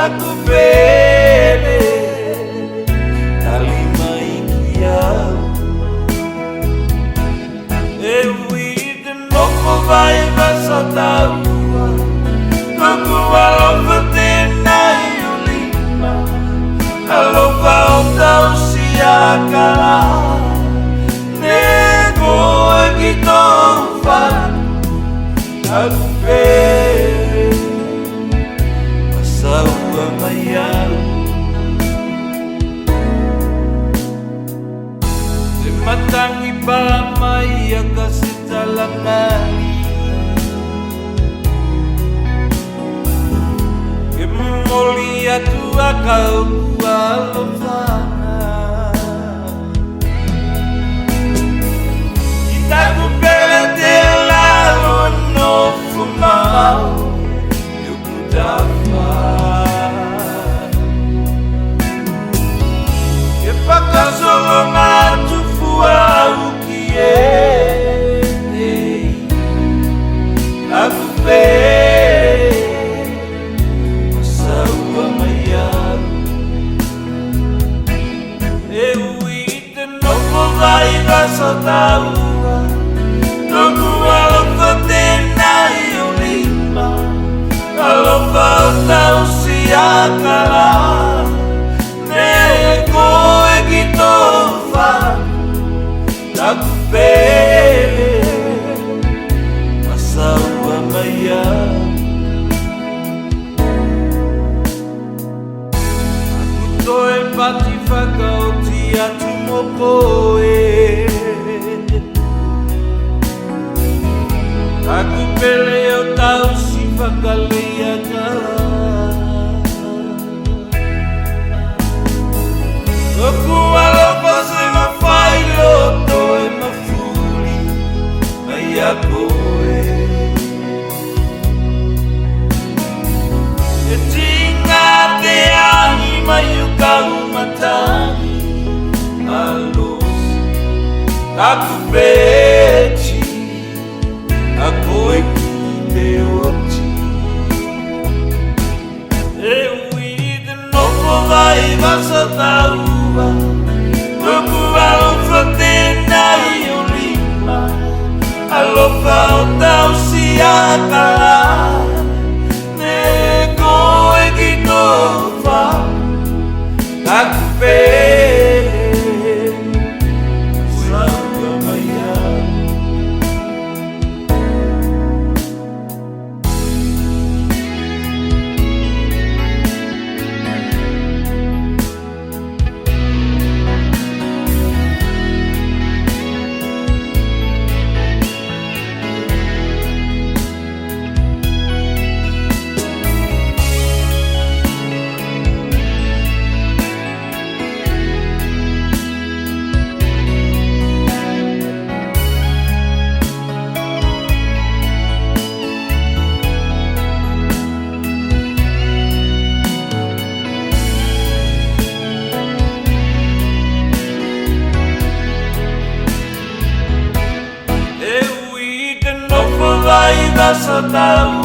aku pele kalima ikiau ewi den noko vai basa taua aku walopatena iulima alopa otau siakala nego egito fan aku pele masaua mayau matangi palamai akasitalangali kemulia tua kau alofana kita kupele tela no fumau yukutafa kepaka solo ngatu fuau kie aku pe masaua mayau ewi tenoko vai basa taua toku alopatena iulima alopa otau siakala nego egito fan aku pele masaua mayau aku toe pati whakauti atu mopoe aku pele o tau si whakalea kala aku alopa se mawhai loto e mawhuri mai akoe e tinga te ani mai ukau matangi alus aku peti aku ki te oti e ui de novo vai basa taua toku alopatena iulima alopa otau siakala nego egito fan aku pele masaua mayau vai basa taua